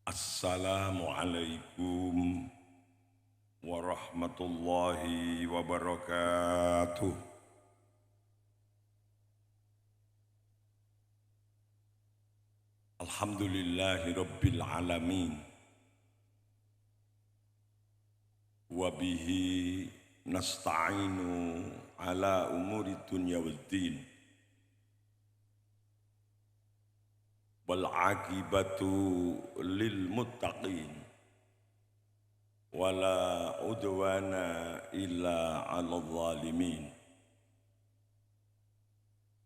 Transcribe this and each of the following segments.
Assalamualaikum warahmatullahi wabarakatuh. Alhamdulillahi rabbil alamin. Wa bihi nasta'inu ala umuri dunya waddin. Wal aqibatu lil muttaqin wala udwana illa 'alal zalimin.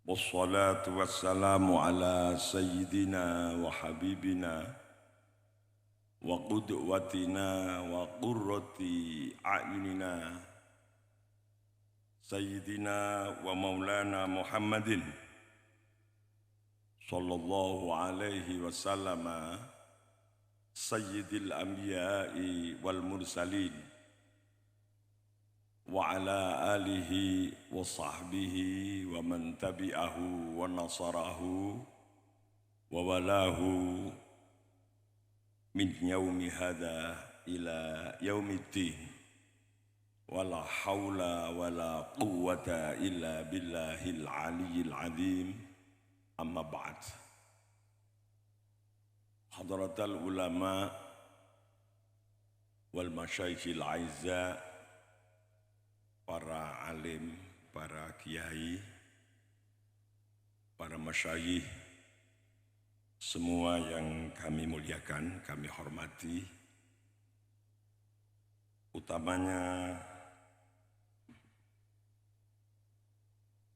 Wassalatu wassalamu ala sayyidina wa habibina wa qudwatina wa qurrati a'yunina sayyidina wa maulana Muhammadin sallallahu alaihi wasallam sayyidil anbiya'i wal mursalin wa ala alihi wa sahbihi wa man tabi'ahu wa nasarahu wa walahu min yaumi hadha ila yaumiddin wala hawla wala quwwata illa billahil aliyyil azim. Amma ba'd. Hadratal ulama wal masyayikhil aizza, para alim, para kiai, para masyayikh, semua yang kami muliakan, kami hormati, utamanya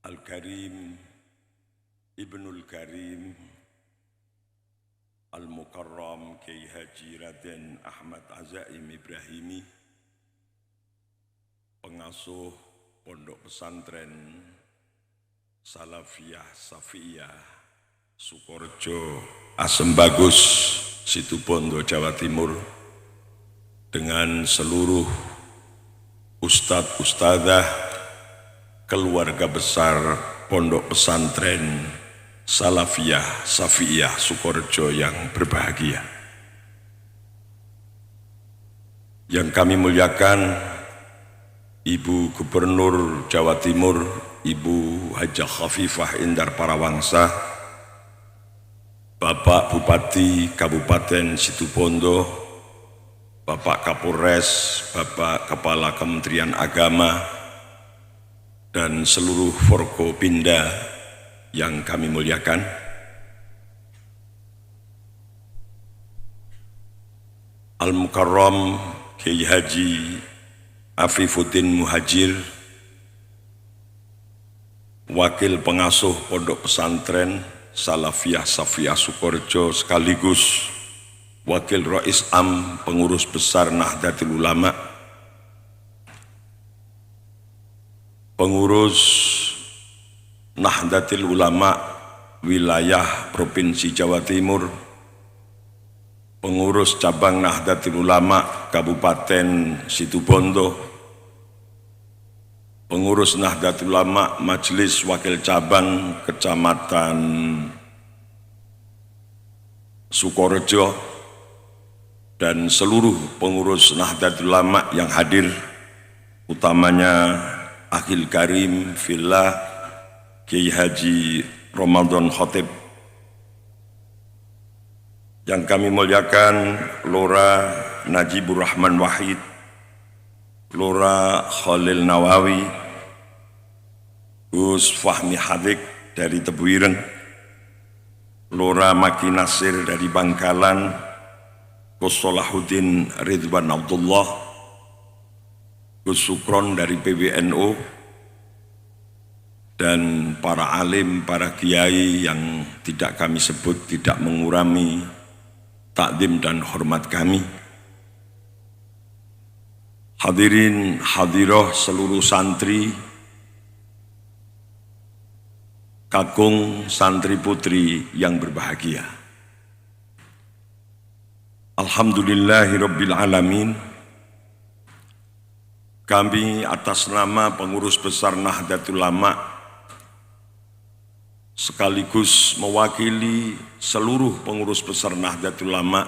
Al-Karim Ibnul Karim Al-Mukarram Kiai Haji Raden Ahmad Azaim Ibrahimi, pengasuh Pondok Pesantren Salafiyah Safiyah Sukorejo Asem Bagus Situbondo Jawa Timur, dengan seluruh ustadz ustadzah keluarga besar Pondok Pesantren Salafiyah Safiyah Sukorejo yang berbahagia. Yang kami muliakan Ibu Gubernur Jawa Timur, Ibu Hajah Khafifah Indar Parawangsa, Bapak Bupati Kabupaten Situbondo, Bapak Kapolres, Bapak Kepala Kementerian Agama, dan seluruh Forkopimda yang kami muliakan. Al-Mukarram Kiai Haji Afifuddin Muhajir, Wakil Pengasuh Pondok Pesantren Salafiyah Safiyah Sukorejo, sekaligus Wakil Rais Am Pengurus Besar Nahdlatul Ulama, Pengurus Nahdlatul Ulama wilayah Provinsi Jawa Timur, Pengurus Cabang Nahdlatul Ulama Kabupaten Situbondo, Pengurus Nahdlatul Ulama Majelis Wakil Cabang Kecamatan Sukorejo, dan seluruh pengurus Nahdlatul Ulama yang hadir, utamanya Akhil Karim Fillah Kiai Haji Ramadan Khotib. Yang kami muliakan Lora Najibur Rahman Wahid, Lora Khalil Nawawi, Gus Fahmi Hadik dari Tebuireng, Lora Maki Nasir dari Bangkalan, Gus Solahuddin Ridwan Abdullah, Gus Sukron dari PBNU, dan para alim, para kiai yang tidak kami sebut, tidak mengurangi takdim dan hormat kami. Hadirin hadiroh seluruh santri, kakung santri putri yang berbahagia. Alhamdulillahirabbil alamin. Kami atas nama pengurus besar Nahdlatul Ulama sekaligus mewakili seluruh pengurus besar Nahdlatul Ulama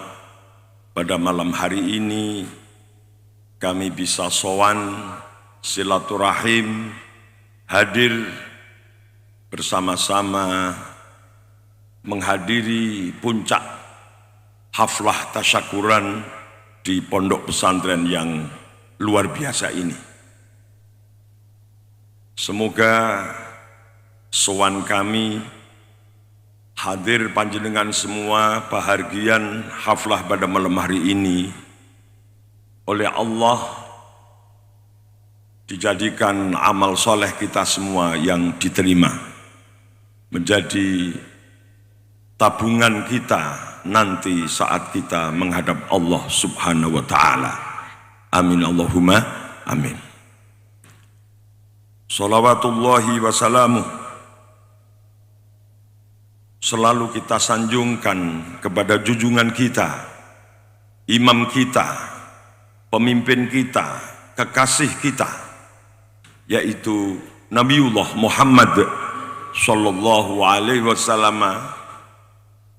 pada malam hari ini kami bisa sowan silaturahim, hadir bersama-sama menghadiri puncak haflah tasyakuran di pondok pesantren yang luar biasa ini. Semoga sowan kami hadir panjenengan semua bahagian haflah pada malam hari ini oleh Allah dijadikan amal soleh kita semua yang diterima menjadi tabungan kita nanti saat kita menghadap Allah Subhanahu wa ta'ala. Amin Allahumma amin. Salawatullahi wassalamuh selalu kita sanjungkan kepada junjungan kita, imam kita, pemimpin kita, kekasih kita, yaitu Nabiullah Muhammad sallallahu alaihi wasallam.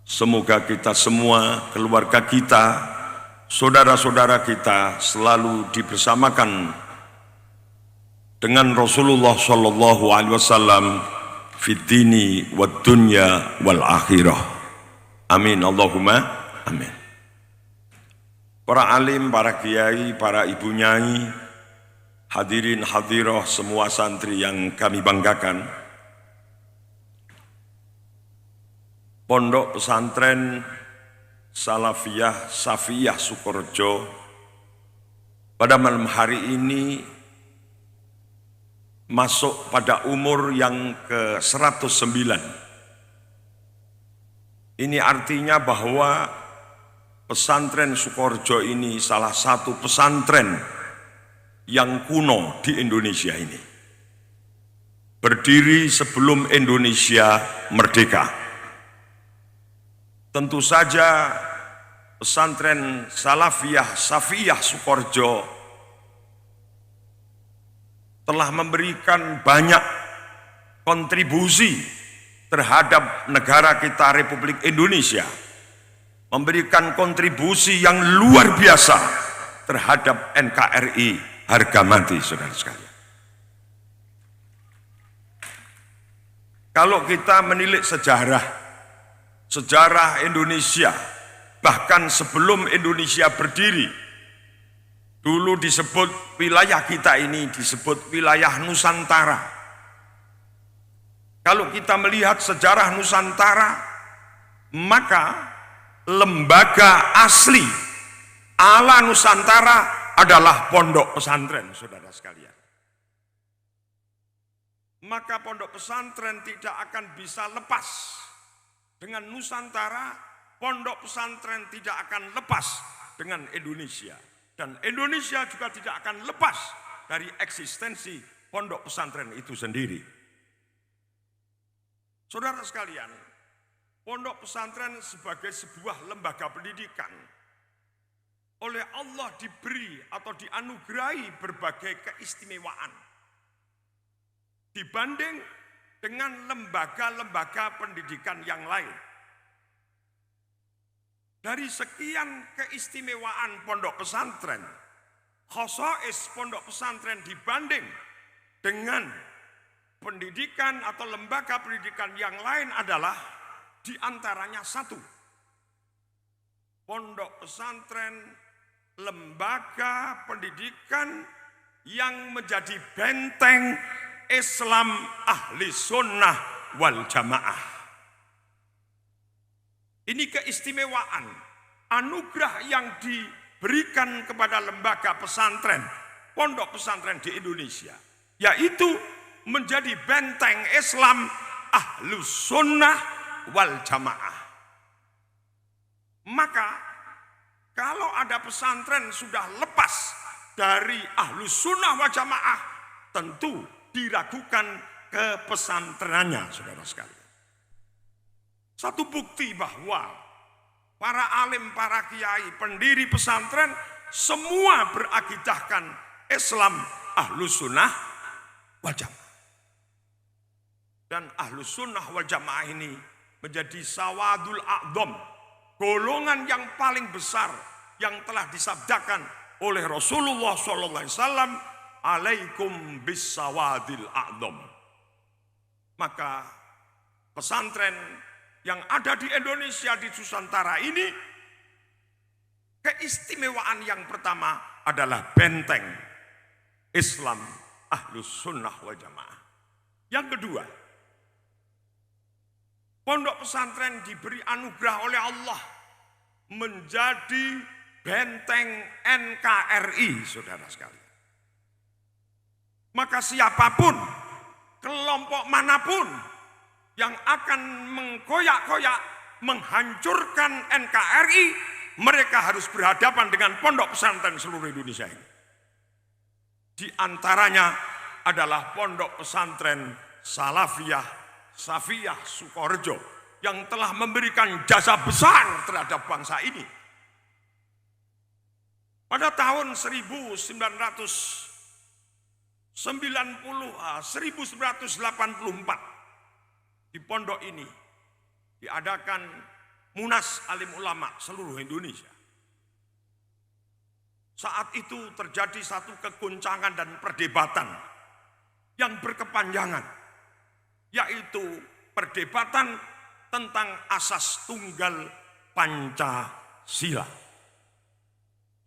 Semoga kita semua, keluarga kita, saudara-saudara kita selalu dibersamakan dengan Rasulullah sallallahu alaihi wasallam fid dini wad dunya wal akhirah. Amin Allahumma amin. Para alim, para kiai, para ibu nyai, hadirin hadirah semua santri yang kami banggakan. Pondok Pesantren Salafiyah Safiyah Sukorejo pada malam hari ini masuk pada umur yang ke-109. Ini artinya bahwa pesantren Sukorejo ini salah satu pesantren yang kuno di Indonesia ini. Berdiri sebelum Indonesia merdeka. Tentu saja pesantren Salafiyah Safiyah Sukorejo telah memberikan banyak kontribusi terhadap negara kita Republik Indonesia, memberikan kontribusi yang luar biasa terhadap NKRI harga mati, saudara sekalian. Kalau kita menilik sejarah Indonesia, bahkan sebelum Indonesia berdiri, dulu disebut wilayah kita ini disebut wilayah Nusantara. Kalau kita melihat sejarah Nusantara, maka lembaga asli ala Nusantara adalah pondok pesantren, saudara sekalian. Maka pondok pesantren tidak akan bisa lepas dengan Nusantara, pondok pesantren tidak akan lepas dengan Indonesia. Dan Indonesia juga tidak akan lepas dari eksistensi pondok pesantren itu sendiri. Saudara sekalian, pondok pesantren sebagai sebuah lembaga pendidikan oleh Allah diberi atau dianugerahi berbagai keistimewaan dibanding dengan lembaga-lembaga pendidikan yang lain. Dari sekian keistimewaan pondok pesantren, khosais pondok pesantren dibanding dengan pendidikan atau lembaga pendidikan yang lain adalah diantaranya satu. Pondok pesantren lembaga pendidikan yang menjadi benteng Islam ahli sunnah wal jamaah. Ini keistimewaan, anugerah yang diberikan kepada lembaga pesantren, pondok pesantren di Indonesia, yaitu menjadi benteng Islam ahlus sunnah wal jamaah. Maka kalau ada pesantren sudah lepas dari ahlus sunnah wal jamaah, tentu diragukan kepesantrenannya, saudara sekalian. Satu bukti bahwa para alim, para kiai, pendiri pesantren semua berakidahkan Islam ahlus sunnah wal jamaah. Dan ahlus sunnah wal jamaah ini menjadi sawadul a'dham, golongan yang paling besar yang telah disabdakan oleh Rasulullah SAW, alaikum bisawadil a'dham. Maka pesantren yang ada di Indonesia, di Nusantara ini, keistimewaan yang pertama adalah benteng Islam Ahlus Sunnah wal Jamaah. Yang kedua, pondok pesantren diberi anugerah oleh Allah menjadi benteng NKRI, saudara sekalian. Maka siapapun, kelompok manapun yang akan mengkoyak-koyak, menghancurkan NKRI, mereka harus berhadapan dengan pondok pesantren seluruh Indonesia ini. Di antaranya adalah pondok pesantren Salafiyah Safiyah Sukorejo yang telah memberikan jasa besar terhadap bangsa ini. Pada tahun 1984 di pondok ini diadakan Munas Alim Ulama seluruh Indonesia. Saat itu terjadi satu kegoncangan dan perdebatan yang berkepanjangan, yaitu perdebatan tentang asas tunggal Pancasila,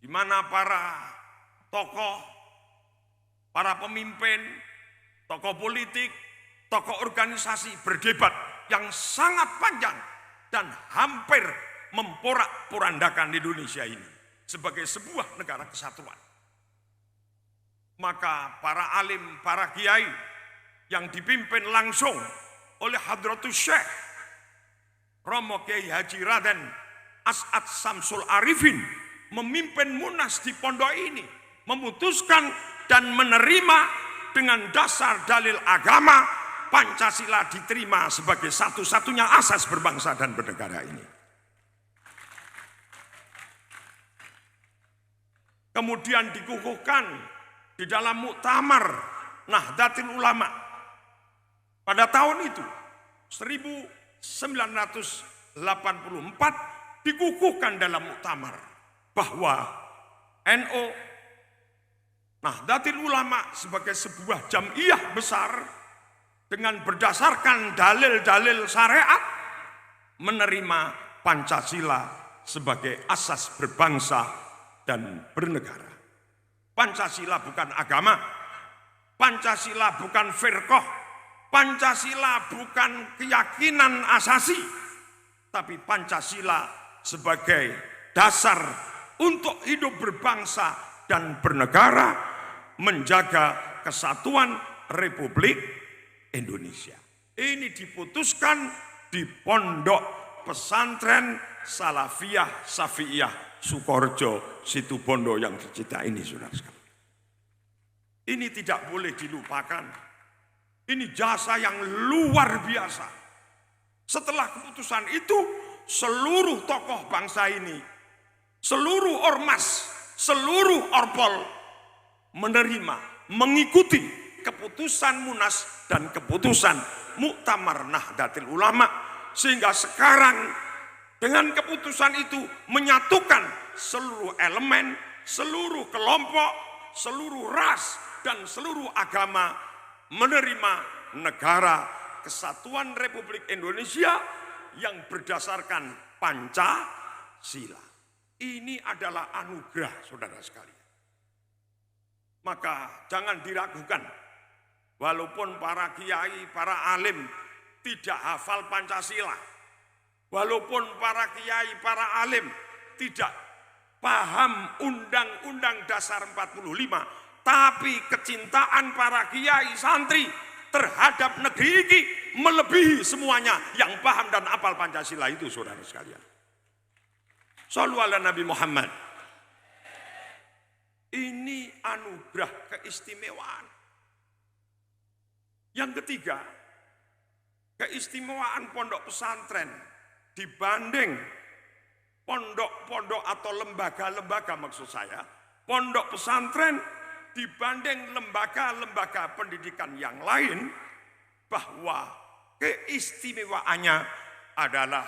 di mana para tokoh, para pemimpin, tokoh politik, tokoh organisasi berdebat yang sangat panjang dan hampir memporak-porandakan Indonesia ini sebagai sebuah negara kesatuan. Maka para alim, para kiai yang dipimpin langsung oleh Hadratus Syekh Romo Kiai Haji Raden As'ad Samsul Arifin memimpin munas di pondok ini, memutuskan dan menerima dengan dasar dalil agama Pancasila diterima sebagai satu-satunya asas berbangsa dan bernegara ini. Kemudian dikukuhkan di dalam Muktamar Nahdlatul Ulama pada tahun itu 1984 dikukuhkan dalam muktamar bahwa NU Nahdlatul Ulama sebagai sebuah jam'iyah besar dengan berdasarkan dalil-dalil syariat menerima Pancasila sebagai asas berbangsa dan bernegara. Pancasila bukan agama, Pancasila bukan firqah, Pancasila bukan keyakinan asasi, tapi Pancasila sebagai dasar untuk hidup berbangsa dan bernegara, menjaga kesatuan Republik Indonesia. Ini diputuskan di pondok pesantren Salafiyah Safiyah Sukorejo Situbondo yang tercinta ini, saudara sekalian. Ini tidak boleh dilupakan. Ini jasa yang luar biasa. Setelah keputusan itu, seluruh tokoh bangsa ini, seluruh ormas, seluruh orpol menerima, mengikuti keputusan Munas dan keputusan Muktamar Nahdlatul Ulama, sehingga sekarang dengan keputusan itu menyatukan seluruh elemen, seluruh kelompok, seluruh ras, dan seluruh agama menerima negara kesatuan Republik Indonesia yang berdasarkan Pancasila. Ini adalah anugerah, saudara sekalian. Maka jangan diragukan, walaupun para kiai, para alim tidak hafal Pancasila, walaupun para kiai, para alim tidak paham Undang-Undang Dasar 45, tapi kecintaan para kiai santri terhadap negeri ini melebihi semuanya yang paham dan hafal Pancasila itu, saudara sekalian. Shallu ala Nabi Muhammad. Ini anugerah keistimewaan. Yang ketiga, keistimewaan pondok pesantren dibanding pondok-pondok atau lembaga-lembaga, maksud saya, pondok pesantren dibanding lembaga-lembaga pendidikan yang lain, bahwa keistimewaannya adalah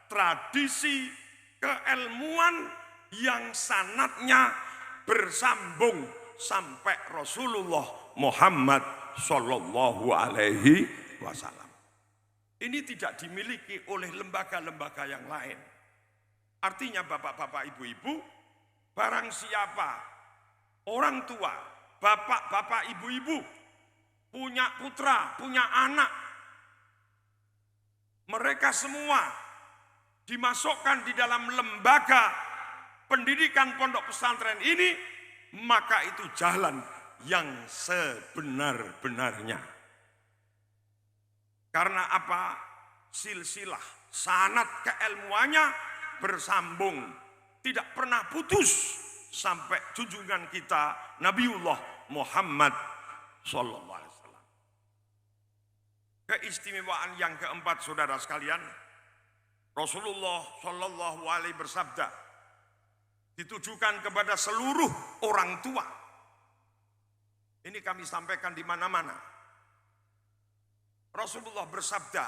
tradisi keilmuan yang sanadnya bersambung sampai Rasulullah Muhammad Sallallahu Alaihi Wasallam. Ini tidak dimiliki oleh lembaga-lembaga yang lain. Artinya bapak-bapak, ibu-ibu, barang siapa orang tua, bapak-bapak, ibu-ibu, punya putra, punya anak, mereka semua dimasukkan di dalam lembaga pendidikan pondok pesantren ini, maka itu jalan yang sebenar-benarnya. Karena apa? Silsilah sanad keilmuannya bersambung, tidak pernah putus sampai junjungan kita Nabiullah Muhammad sallallahu alaihi wasallam. Keistimewaan yang keempat, saudara sekalian, Rasulullah sallallahu alaihi bersabda ditujukan kepada seluruh orang tua. Ini kami sampaikan di mana-mana. Rasulullah bersabda,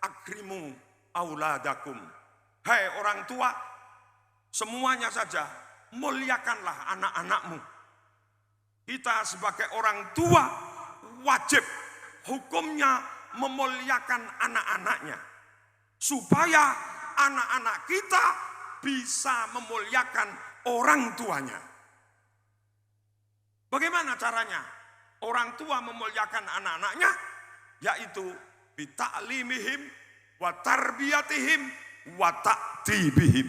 akrimu auladakum. Hai orang tua, semuanya saja muliakanlah anak-anakmu. Kita sebagai orang tua wajib hukumnya memuliakan anak-anaknya, supaya anak-anak kita bisa memuliakan orang tuanya. Bagaimana caranya orang tua memuliakan anak-anaknya? Yaitu bita'limihim wa tarbiyatihim wa ta'dibihim.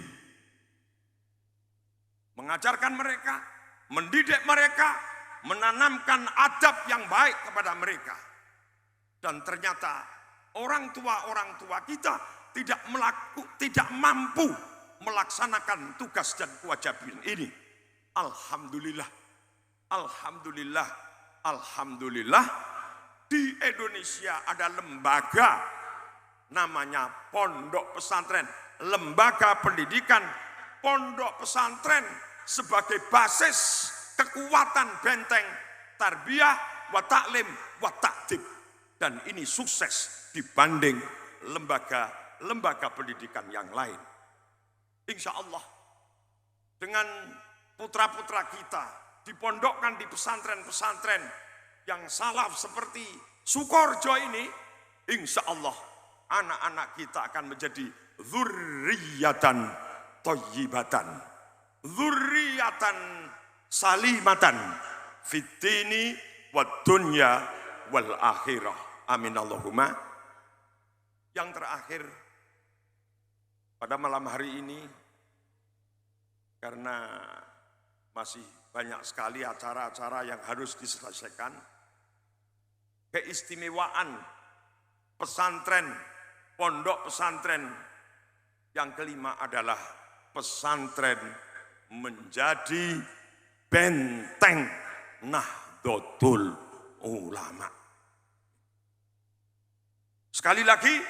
Mengajarkan mereka, mendidik mereka, menanamkan adab yang baik kepada mereka. Dan ternyata orang tua kita tidak mampu melaksanakan tugas dan kewajiban ini. Alhamdulillah, alhamdulillah, alhamdulillah. Di Indonesia ada lembaga namanya pondok pesantren, lembaga pendidikan pondok pesantren sebagai basis kekuatan benteng tarbiyah wa ta'lim wa ta'dib. Dan ini sukses dibanding lembaga pendidikan yang lain. Insya Allah dengan putra-putra kita dipondokkan di pesantren-pesantren yang salaf seperti Sukoharjo ini, insya Allah anak-anak kita akan menjadi dzurriyyatan thayyibatan, dzurriyyatan salimatan fid dini wad dunya wal akhirah. Amin Allahumma. Yang terakhir pada malam hari ini, karena masih banyak sekali acara-acara yang harus diselesaikan, keistimewaan pesantren, pondok pesantren yang kelima adalah pesantren menjadi benteng Nahdlatul Ulama. Sekali lagi,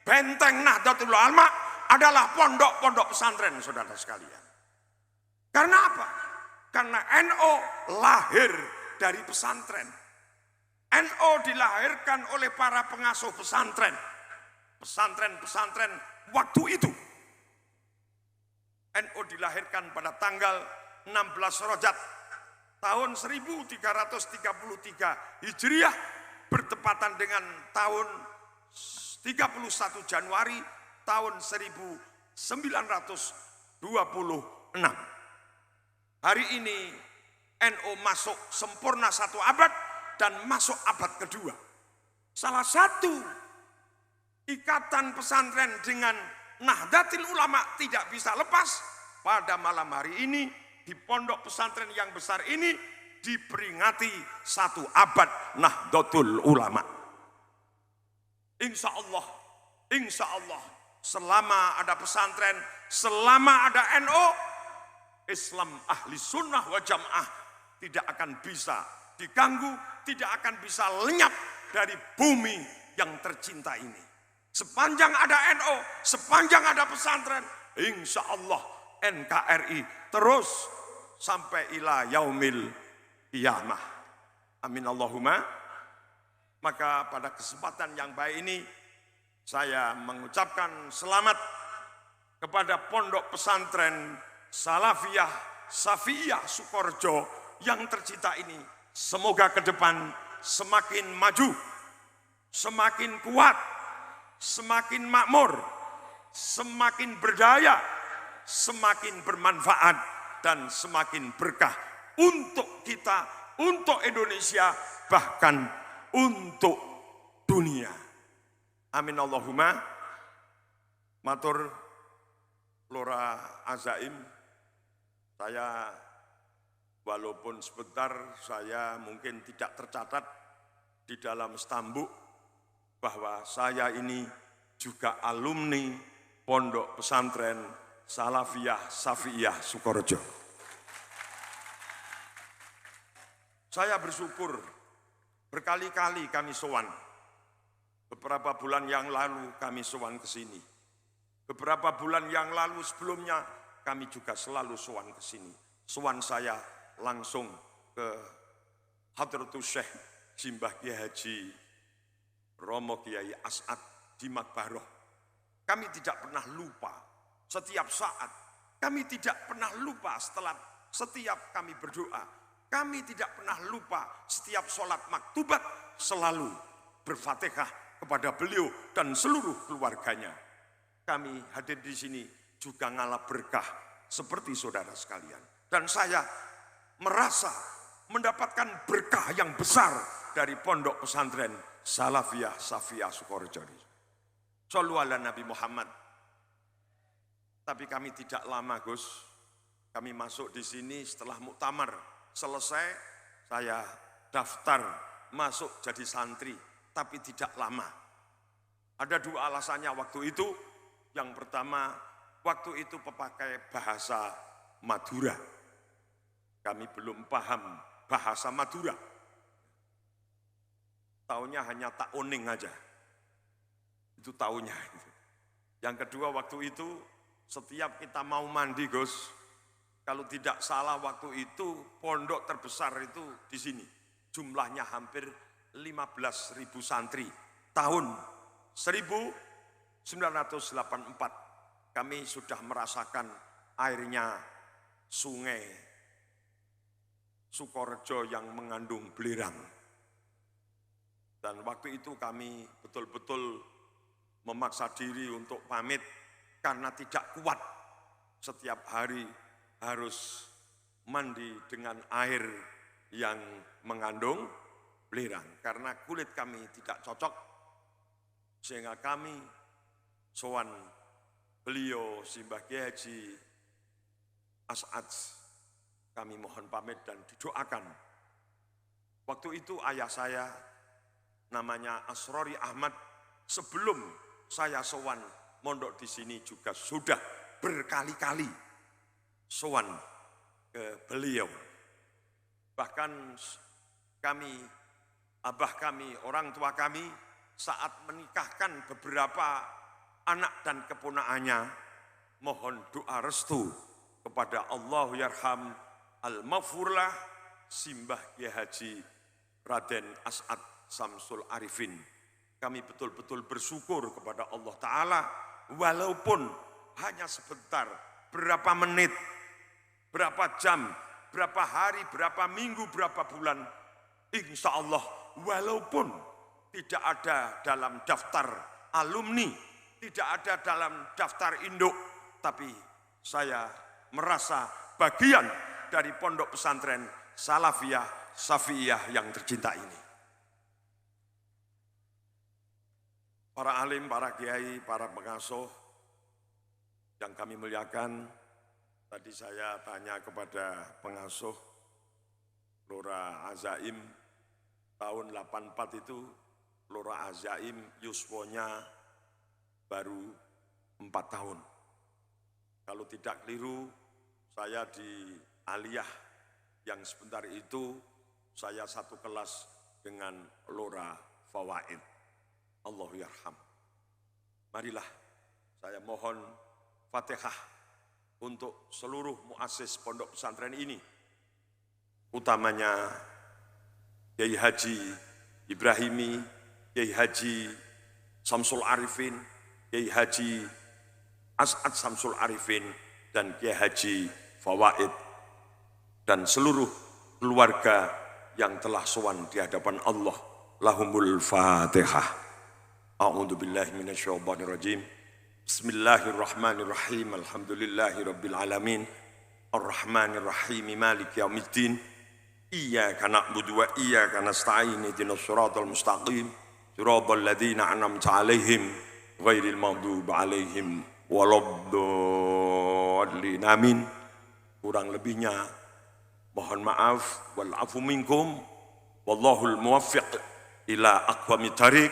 benteng Nahdlatul Ulama adalah pondok-pondok pesantren, saudara sekalian. Karena apa? Karena NU lahir dari pesantren. NU dilahirkan oleh para pengasuh pesantren. Pesantren-pesantren waktu itu. NU dilahirkan pada tanggal 16 Rajab tahun 1333 Hijriah, bertepatan dengan tahun 31 Januari tahun 1926. Hari ini NU masuk sempurna 1 abad dan masuk abad kedua. Salah satu ikatan pesantren dengan Nahdlatul Ulama tidak bisa lepas. Pada malam hari ini di pondok pesantren yang besar ini diperingati 1 abad Nahdlatul Ulama. Insya Allah selama ada pesantren, selama ada NU, Islam ahli sunnah wa jamaah tidak akan bisa diganggu, tidak akan bisa lenyap dari bumi yang tercinta ini. Sepanjang ada NU, sepanjang ada pesantren, insya Allah NKRI terus sampai ila yaumil qiyamah. Amin Allahumma. Maka pada kesempatan yang baik ini saya mengucapkan selamat kepada pondok pesantren Salafiyah Safiyah Sukorejo yang tercipta ini semoga ke depan semakin maju, semakin kuat, semakin makmur, semakin berdaya, semakin bermanfaat, dan semakin berkah untuk kita, untuk Indonesia, bahkan untuk dunia. Amin Allahumma. Matur Lora Azaim, saya walaupun sebentar saya mungkin tidak tercatat di dalam stambuk bahwa saya ini juga alumni Pondok Pesantren Salafiyah Safiyah Sukorejo. Saya bersyukur berkali-kali kami sowan. Beberapa bulan yang lalu kami sowan ke sini. Beberapa bulan yang lalu sebelumnya kami juga selalu sowan ke sini. Sowan saya langsung ke Hadratus Syekh Simbah Kiai Haji Romo Kiai As'ad di Makbaroh. Kami tidak pernah lupa setiap saat. Kami tidak pernah lupa setelah setiap kami berdoa. Kami tidak pernah lupa setiap sholat maktubat selalu berfatihah kepada beliau dan seluruh keluarganya. Kami hadir di sini juga ngalap berkah seperti saudara sekalian. Dan saya merasa mendapatkan berkah yang besar dari Pondok Pesantren Salafiyah Safiyah Sukorejo. Shollu ala Nabi Muhammad. Tapi kami tidak lama, Gus. Kami masuk di sini setelah muktamar selesai, saya daftar masuk jadi santri, tapi tidak lama. Ada dua alasannya waktu itu. Yang pertama, waktu itu pepakai bahasa Madura. Kami belum paham bahasa Madura. Taunya hanya tak oning aja. Itu taunya. Yang kedua, waktu itu setiap kita mau mandi, Gus, kalau tidak salah waktu itu pondok terbesar itu di sini. Jumlahnya hampir 15.000 santri. Tahun 1984 kami sudah merasakan airnya sungai Sukorejo yang mengandung belerang. Dan waktu itu kami betul-betul memaksa diri untuk pamit karena tidak kuat setiap hari harus mandi dengan air yang mengandung belerang. Karena kulit kami tidak cocok, sehingga kami sowan beliau Simbah Kiai Haji As'ad, kami mohon pamit dan didoakan. Waktu itu ayah saya namanya Asrori Ahmad, sebelum saya sowan mondok di sini juga sudah berkali-kali sowan ke beliau. Bahkan kami, abah kami, orang tua kami saat menikahkan beberapa anak dan keponakannya, mohon doa restu kepada Allah yarham al-maghfurlah Simbah Kiai Haji Raden As'ad Samsul Arifin. Kami betul-betul bersyukur kepada Allah Ta'ala, walaupun hanya sebentar, berapa menit, berapa jam, berapa hari, berapa minggu, berapa bulan, insya Allah, walaupun tidak ada dalam daftar alumni, tidak ada dalam daftar induk, tapi saya merasa bagian dari Pondok Pesantren Salafiyah Safiyah yang tercinta ini. Para alim, para kiai, para pengasuh yang kami muliakan, tadi saya tanya kepada pengasuh Lora Azaim, tahun 84 itu Lora Azaim yuswonya baru 4 tahun. Kalau tidak keliru, saya di aliyah yang sebentar itu, saya satu kelas dengan Lora Fawaid. Allahu yarham. Marilah saya mohon Fatihah untuk seluruh muassis pondok pesantren ini, utamanya Kiai Haji Ibrahimi, Kiai Haji Samsul Arifin, Kiai Haji As'ad Samsul Arifin, dan Kiai Haji fawaid, dan seluruh keluarga yang telah sowan di hadapan Allah. Lahumul Fatihah. A'udzu billahi minasyaitonir rajim. Bismillahirrahmanirrahim. Alhamdulillahirabbil alamin. Arrahmanir rahim. Maliki yaumiddin. Iyyaka na'budu wa iyyaka nasta'in. Ihdinas siratal mustaqim. Siratal ladzina an'amta 'alaihim ghairil maghdubi 'alaihim waladdallin. Amin. Kurang lebihnya mohon maaf. Wal afu minkum. Wallahul muwaffiq ila aqwamit thariq.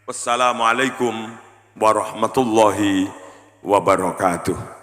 Wassalamualaikum warahmatullahi wabarakatuh.